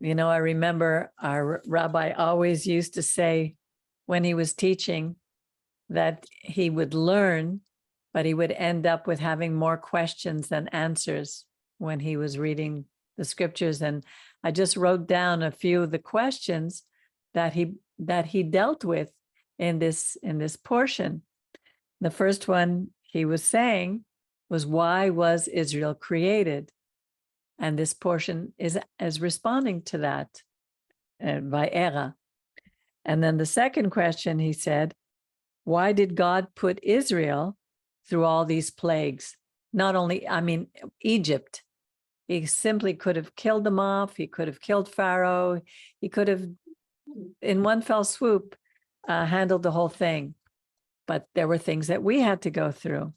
I remember our rabbi always used to say when he was teaching that he would learn, but he would end up with having more questions than answers when he was reading the scriptures. And I just wrote down a few of the questions that he dealt with in this portion. The first one he was saying was, why was Israel created? And this portion is responding to that, Vaera. And then the second question, he said, why did God put Israel through all these plagues? Not only, Egypt. He simply could have killed them off. He could have killed Pharaoh. He could have, in one fell swoop, handled the whole thing. But there were things that we had to go through.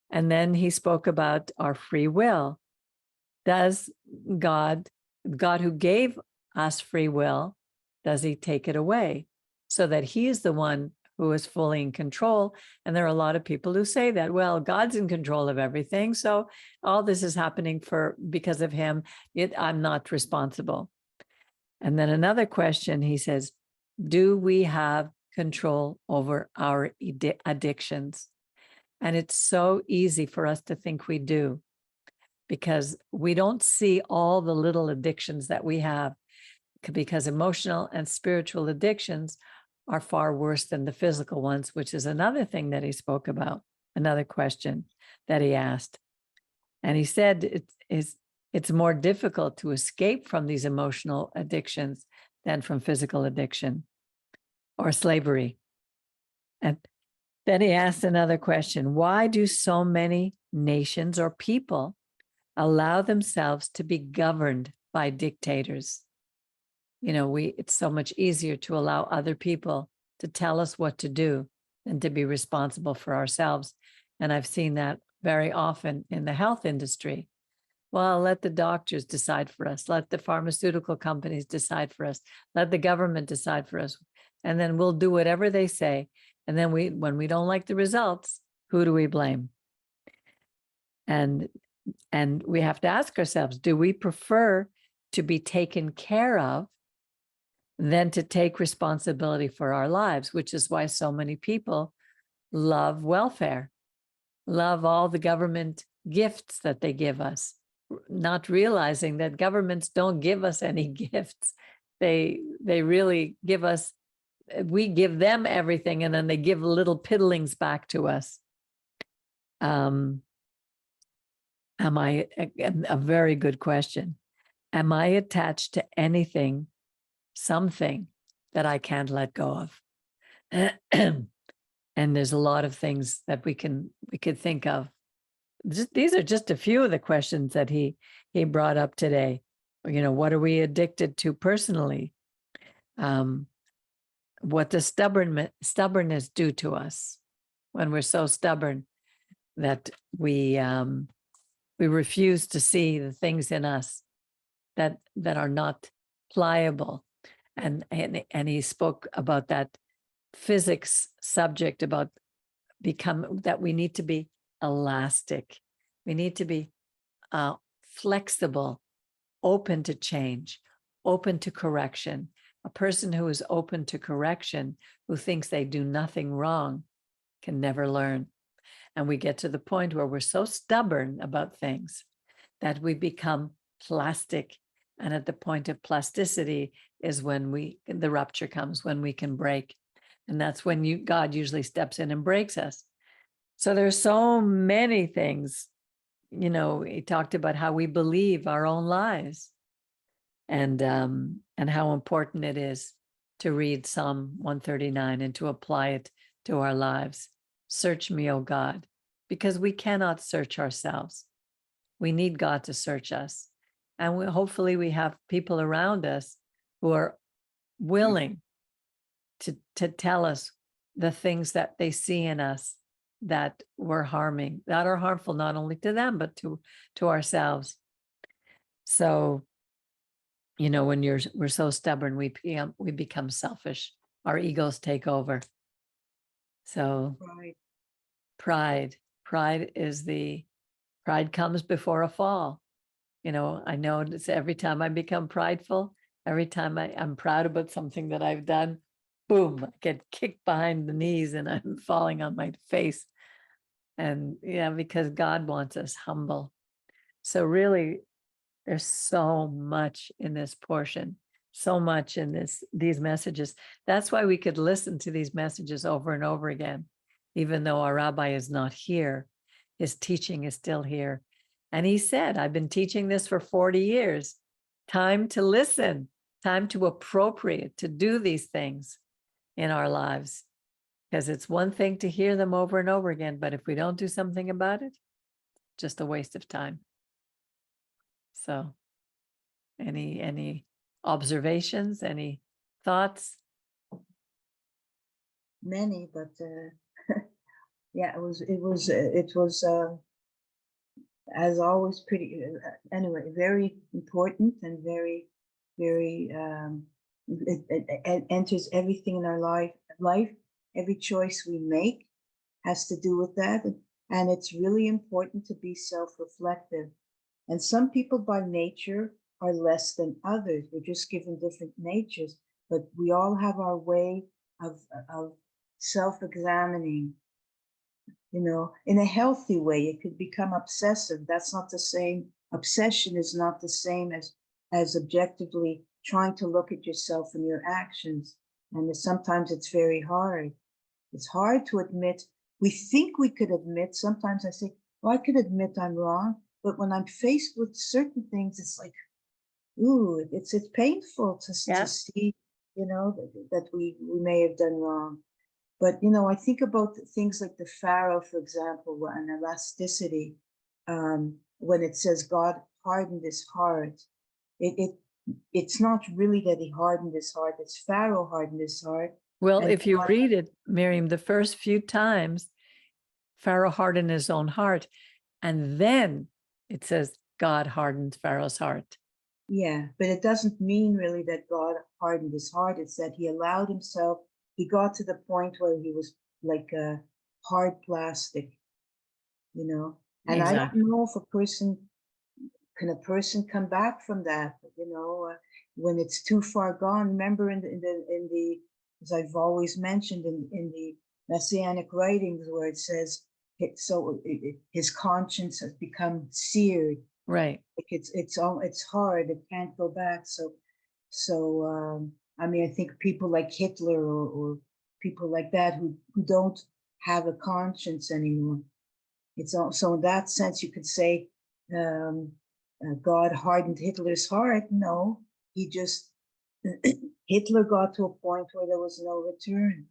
And then he spoke about our free will. Does God who gave us free will, does he take it away so that he is the one who is fully in control? And there are a lot of people who say that, well, God's in control of everything, so all this is happening because of him. I'm not responsible. And then another question, he says, do we have control over our addictions? And it's so easy for us to think we do, because we don't see all the little addictions that we have, because emotional and spiritual addictions are far worse than the physical ones, which is another thing that he spoke about, another question that he asked. And he said it's more difficult to escape from these emotional addictions than from physical addiction or slavery. And then he asked another question, why do so many nations or people allow themselves to be governed by dictators? It's so much easier to allow other people to tell us what to do than to be responsible for ourselves. And I've seen that very often in the health industry. Well, let the doctors decide for us. Let the pharmaceutical companies decide for us. Let the government decide for us. And then we'll do whatever they say. And then when we don't like the results, who do we blame? And we have to ask ourselves, do we prefer to be taken care of than to take responsibility for our lives? Which is why so many people love welfare, love all the government gifts that they give us, not realizing that governments don't give us any gifts. They really give us, we give them everything, and then they give little piddlings back to us. A very good question. Am I attached to anything, something that I can't let go of? And there's a lot of things that we could think of. These are just a few of the questions that he brought up today. What are we addicted to personally? What does stubbornness do to us when we're so stubborn that we refuse to see the things in us that are not pliable? And he spoke about that physics subject, about that we need to be elastic. We need to be flexible, open to change, open to correction. A person who is open to correction, who thinks they do nothing wrong, can never learn. And we get to the point where we're so stubborn about things that we become plastic. And at the point of plasticity is when the rupture comes, when we can break. And that's when God usually steps in and breaks us. So there's so many things. He talked about how we believe our own lies, and how important it is to read Psalm 139 and to apply it to our lives. Search me, O God, because we cannot search ourselves. We need God to search us. And hopefully we have people around us who are willing to tell us the things that they see in us that we're harming, that are harmful not only to them, but to ourselves. So, when we're so stubborn, we become selfish. Our egos take over. So pride comes before a fall. I know it's every time I become prideful, Every time I'm proud about something that I've done, boom, I get kicked behind the knees and I'm falling on my face. And yeah, because God wants us humble. So really, there's so much in this portion, so much in these messages. That's why we could listen to these messages over and over again, even though our rabbi is not here. His teaching is still here. And he said, I've been teaching this for 40 years. Time to listen, time to appropriate, to do these things in our lives. Because it's one thing to hear them over and over again, but if we don't do something about it, just a waste of time. So any observations, any thoughts? Many, but yeah, it was as always pretty anyway, very important and very it enters everything in our life. Every choice we make has to do with that, and it's really important to be self-reflective. And some people by nature are less than others. We're just given different natures, but we all have our way of self-examining, in a healthy way. It could become obsessive. That's not the same. Obsession is not the same as objectively trying to look at yourself and your actions. And sometimes it's very hard. It's hard to admit. We think we could admit. Sometimes I say, well, I could admit I'm wrong. But when I'm faced with certain things, it's like, ooh, it's painful to see, that we may have done wrong. But, I think about things like the Pharaoh, for example, and elasticity. When it says God hardened his heart, it's not really that he hardened his heart. It's Pharaoh hardened his heart. Well, if you read it, Miriam, the first few times, Pharaoh hardened his own heart. And then it says God hardened Pharaoh's heart. Yeah, but it doesn't mean really that God hardened his heart. It's that he allowed himself, he got to the point where he was like a hard plastic, and exactly. I don't know if a person come back from that, when it's too far gone. Remember in the as I've always mentioned in the Messianic writings where it says, his conscience has become seared. Right. Like it's hard. It can't go back. So I mean, I think people like Hitler or people like that who don't have a conscience anymore. It's also in that sense you could say God hardened Hitler's heart. No, he just Hitler got to a point where there was no return,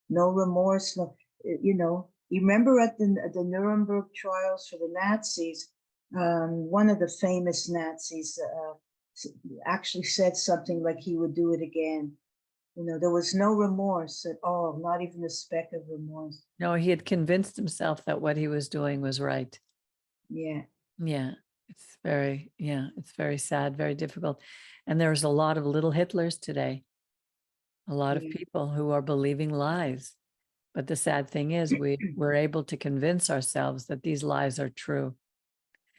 no remorse. No, you remember at the Nuremberg trials for the Nazis, one of the famous Nazis actually said something like he would do it again. There was no remorse at all, not even a speck of remorse. No, he had convinced himself that what he was doing was right. Yeah. Yeah. It's very sad, very difficult. And there's a lot of little Hitlers today, a lot of people who are believing lies. But the sad thing is we're able to convince ourselves that these lies are true.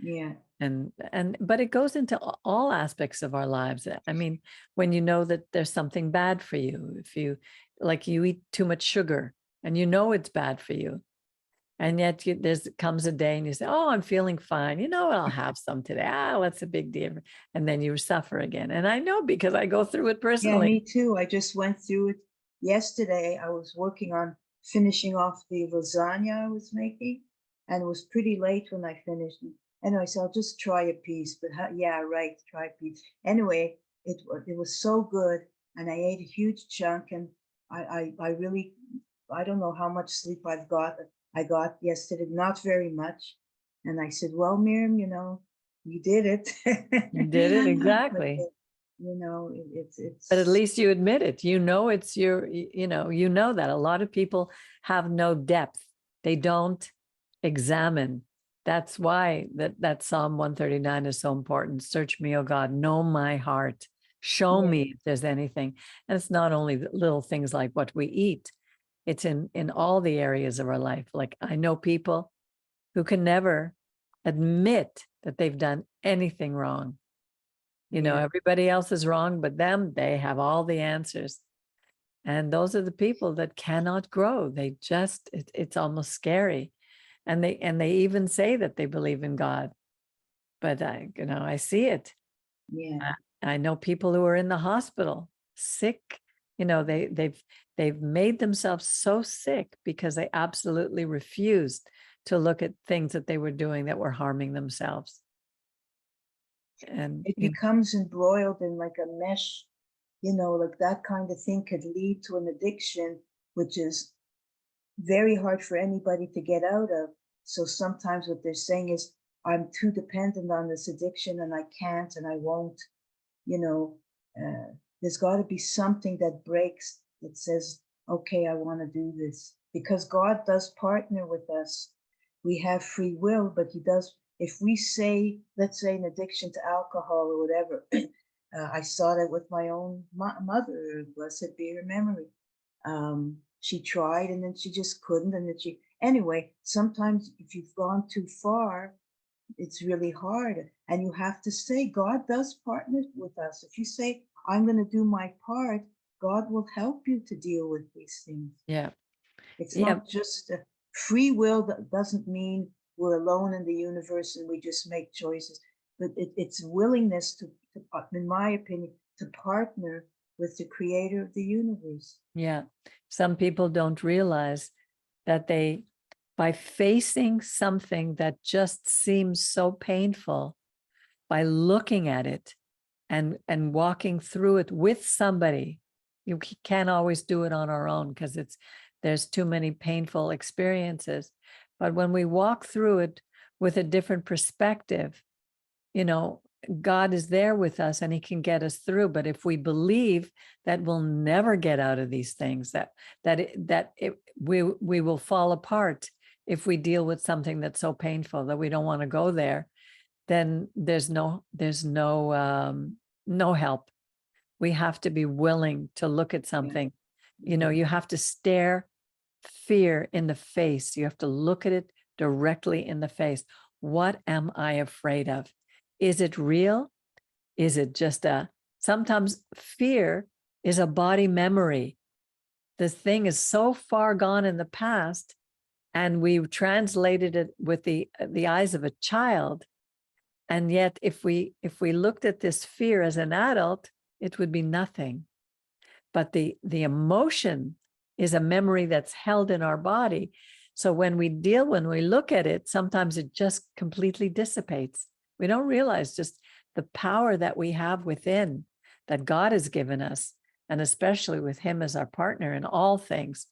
Yeah. But it goes into all aspects of our lives. I mean, when you know that there's something bad for you, if you eat too much sugar and it's bad for you, and yet comes a day and you say, oh, I'm feeling fine. I'll have some today. What's a big deal? And then you suffer again. And I know because I go through it personally. Yeah, me too. I just went through it yesterday. I was working on finishing off the lasagna I was making, and it was pretty late when I finished. Anyway, so I'll just try a piece. But yeah, right, try a piece. Anyway, it was so good, and I ate a huge chunk, and I really, I don't know how much sleep I got yesterday, not very much. And I said, well, Miriam, you did it. You did it, exactly. It's but at least you admit it. It's your, that a lot of people have no depth. They don't examine. That's why that Psalm 139 is so important. Search me, oh God, know my heart. Show me if there's anything. And it's not only the little things like what we eat. It's in all the areas of our life. Like I know people who can never admit that they've done anything wrong. You know, Yeah. everybody else is wrong, but them, they have all the answers. And those are the people that cannot grow. They just, it's almost scary. And they even say that they believe in God. But I see it. Yeah. I know people who are in the hospital, sick. They've made themselves so sick because they absolutely refused to look at things that they were doing that were harming themselves. And It becomes embroiled in like a mesh, like that kind of thing could lead to an addiction, which is very hard for anybody to get out of. So sometimes what they're saying is, I'm too dependent on this addiction and I can't and I won't, you know. There's got to be something that breaks, that says, okay, I want to do this. Because God does partner with us. We have free will, but he does. If we say, let's say an addiction to alcohol or whatever, I saw that with my own mother, blessed be her memory. She tried and then she just couldn't. And then anyway, sometimes if you've gone too far, it's really hard. And you have to say, God does partner with us. If you say, I'm going to do my part, God will help you to deal with these things. yeah. It's Yeah. not just free will. That doesn't mean we're alone in the universe and we just make choices, but it's willingness to, in my opinion, to partner with the creator of the universe. Yeah. Some people don't realize that by facing something that just seems so painful, by looking at it and walking through it with somebody, you can't always do it on our own because there's too many painful experiences. But when we walk through it with a different perspective, God is there with us and he can get us through. But if we believe that we'll never get out of these things, we will fall apart if we deal with something that's so painful that we don't want to go there, then there's no help. We have to be willing to look at something. You have to stare fear in the face. You have to look at it directly in the face. What am I afraid of? Is it real? Is it just sometimes fear is a body memory. This thing is so far gone in the past, and we translated it with the eyes of a child. And yet, if we looked at this fear as an adult, it would be nothing. But the emotion is a memory that's held in our body. So when we look at it, sometimes it just completely dissipates. We don't realize just the power that we have within, that God has given us, and especially with him as our partner in all things.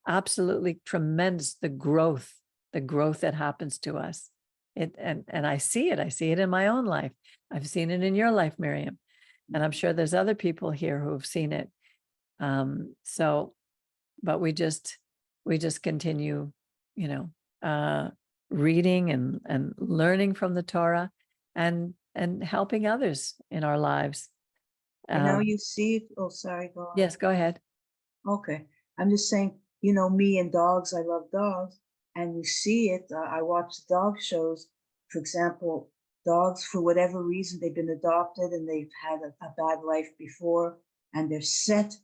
Absolutely tremendous, the growth that happens to us. And I see it in my own life. I've seen it in your life, Miriam. And I'm sure there's other people here who have seen it. But we just continue, reading and learning from the Torah and helping others in our lives. You see it. Oh, sorry, go on. Yes, go ahead. Okay. I'm just saying, me and dogs, I love dogs. And you see it. I watch dog shows. For example, dogs, for whatever reason, they've been adopted and they've had a bad life before, and they're set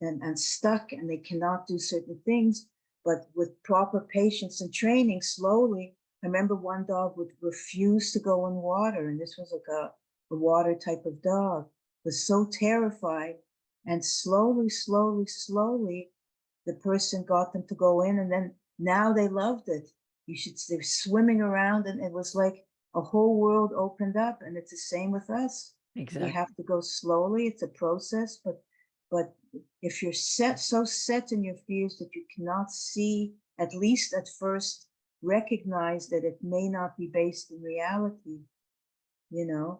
and stuck and they cannot do certain things. But with proper patience and training, slowly, I remember one dog would refuse to go in water. And this was like a water type of dog, was so terrified. And slowly, the person got them to go in, and then now they loved it. They're swimming around, and it was like a whole world opened up. And it's the same with us. Exactly. We have to go slowly. It's a process, but if you're so set in your fears that you cannot see, at least at first, recognize that it may not be based in reality, then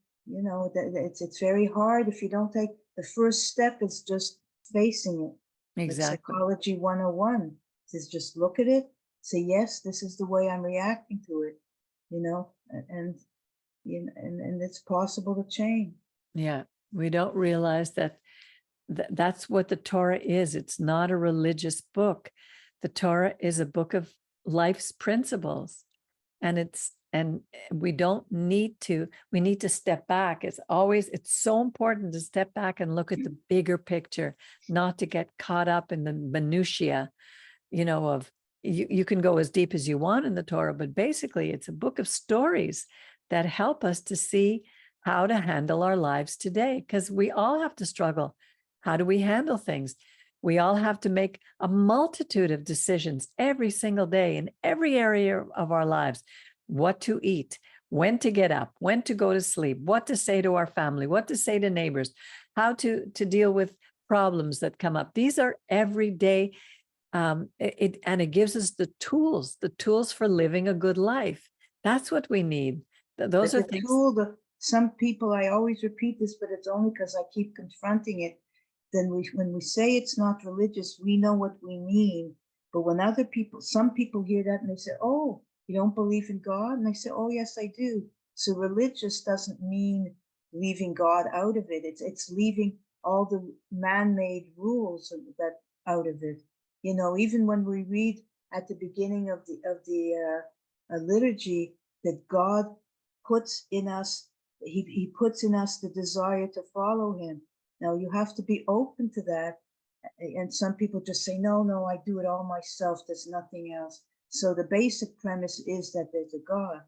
it's very hard if you don't take the first step. Is just facing it. Exactly. Like Psychology 101 says, just look at it, say, yes, this is the way I'm reacting to it, and it's possible to change. Yeah, we don't realize that that's what the Torah is. It's not a religious book. The Torah is a book of life's principles, and and we don't need to, we need to step back. It's so important to step back and look at the bigger picture, not to get caught up in the minutiae, of you can go as deep as you want in the Torah, but basically it's a book of stories that help us to see how to handle our lives today, because we all have to struggle. How do we handle things? We all have to make a multitude of decisions every single day in every area of our lives. What to eat, when to get up, when to go to sleep, what to say to our family, what to say to neighbors, how to deal with problems that come up. These are everyday, and it gives us the tools for living a good life. That's what we need. Those are things. Some people, I always repeat this, but it's only because I keep confronting it. Then when we say it's not religious, we know what we mean. But when some people hear that and they say, "Oh, you don't believe in God?" And I say, "Oh, yes, I do." So religious doesn't mean leaving God out of it. It's leaving all the man-made rules that out of it. Even when we read at the beginning of the liturgy that God puts in us, he puts in us the desire to follow him. Now you have to be open to that. And some people just say, no, I do it all myself. There's nothing else. So the basic premise is that there's a God.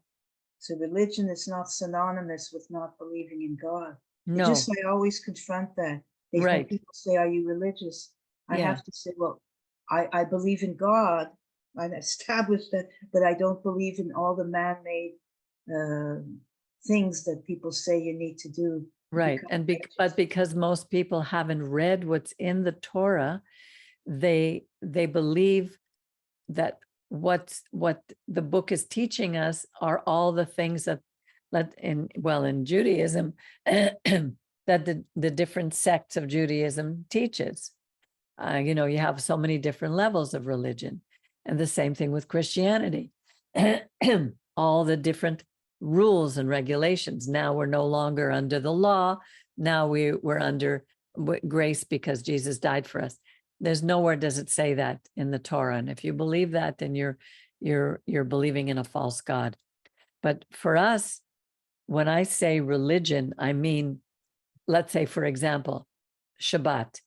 So religion is not synonymous with not believing in God. No. I always confront that. When people say, "Are you religious?" I have to say, well, I believe in God. I've established that, but I don't believe in all the man-made things that people say you need to do. Right. But because most people haven't read what's in the Torah, they believe that what the book is teaching us are all the things that in Judaism that the different sects of Judaism teaches. You have so many different levels of religion, and the same thing with Christianity. All the different rules and regulations. Now we're no longer under the law. Now we're under grace because Jesus died for us. There's nowhere does it say that in the Torah. And if you believe that, then you're believing in a false God. But for us, when I say religion, I mean, let's say, for example, Shabbat.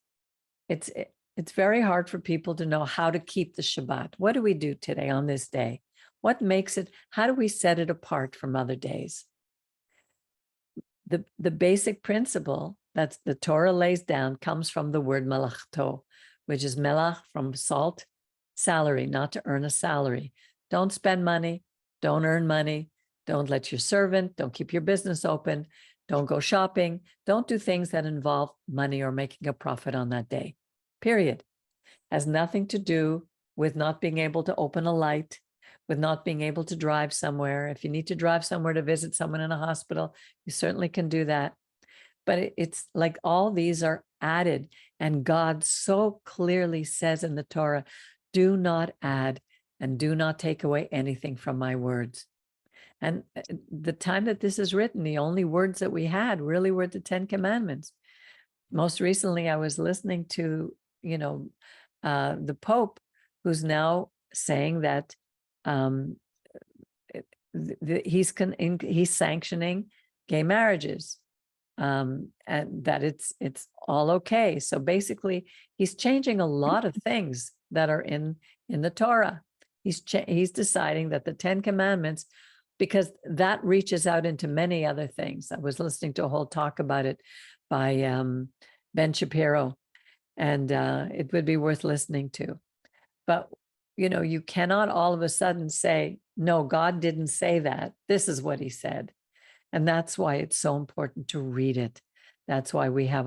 It's very hard for people to know how to keep the Shabbat. What do we do today on this day? What makes it, how do we set it apart from other days? The basic principle that the Torah lays down comes from the word melachto, which is melach, from salt, salary, not to earn a salary. Don't spend money, don't earn money, don't let your servant, don't keep your business open, don't go shopping, don't do things that involve money or making a profit on that day, period. Has nothing to do with not being able to open a light, with not being able to drive somewhere. If you need to drive somewhere to visit someone in a hospital, you certainly can do that. But it's like all these are added, and God so clearly says in the Torah, do not add and do not take away anything from my words. And the time that this is written, the only words that we had really were the 10 Commandments. Most recently, I was listening to, the Pope, who's now saying that he's sanctioning gay marriages, and that it's all okay. So basically, he's changing a lot of things that are in the Torah. He's deciding that the 10 Commandments, because that reaches out into many other things. I was listening to a whole talk about it by Ben Shapiro, and it would be worth listening to. But you cannot all of a sudden say, no, God didn't say that. This is what he said. And that's why it's so important to read it. That's why we have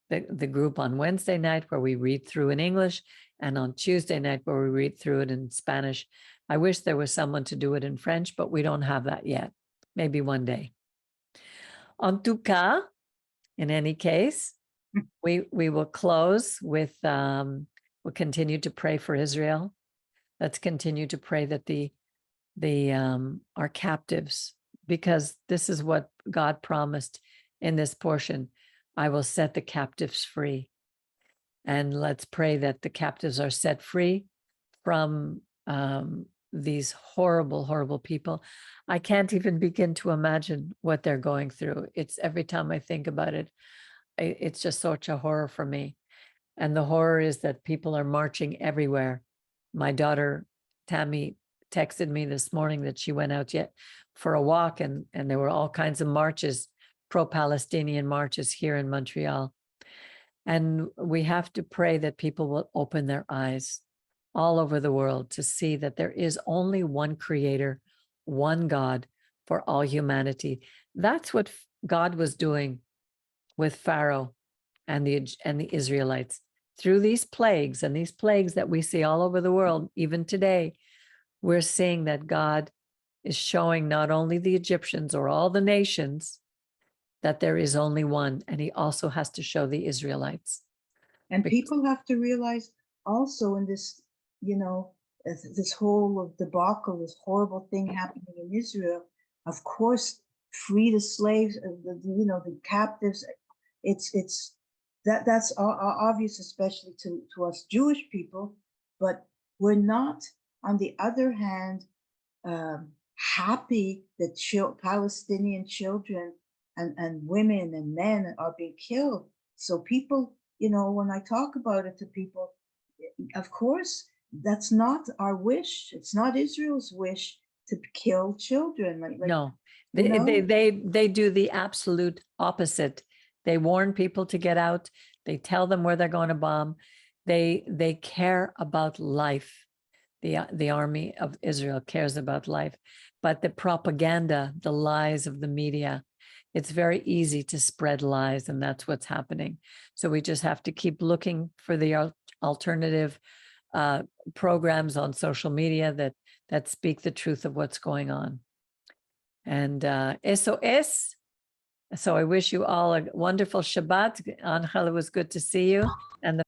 the group on Wednesday night where we read through in English, and on Tuesday night where we read through it in Spanish. I wish there was someone to do it in French, but we don't have that yet. Maybe one day. En tout cas, in any case, we will close with, we'll continue to pray for Israel. Let's continue to pray that our captives, because this is what God promised in this portion. I will set the captives free. And let's pray that the captives are set free from these horrible, horrible people. I can't even begin to imagine what they're going through. It's every time I think about it, it's just such a horror for me. And the horror is that people are marching everywhere. My daughter, Tammy, texted me this morning that she went out yet for a walk, and there were all kinds of marches, pro-Palestinian marches here in Montreal. And we have to pray that people will open their eyes all over the world to see that there is only one creator, one God for all humanity. That's what God was doing with Pharaoh and the Israelites through these plagues, and these plagues that we see all over the world. Even today, we're seeing that God is showing not only the Egyptians or all the nations that there is only one, and he also has to show the Israelites. And people have to realize also in this, this whole debacle, this horrible thing happening in Israel, of course, free the slaves, the captives. That's obvious, especially to us Jewish people, but we're not, on the other hand, happy that Palestinian children and women and men are being killed. So people, when I talk about it to people, of course, that's not our wish. It's not Israel's wish to kill children. No, they do the absolute opposite. They warn people to get out. They tell them where they're going to bomb. They care about life. The army of Israel cares about life, but the propaganda, the lies of the media, it's very easy to spread lies, and that's what's happening. So we just have to keep looking for the alternative programs on social media that speak the truth of what's going on. And SOS. So I wish you all a wonderful Shabbat. Angel, it was good to see you. And the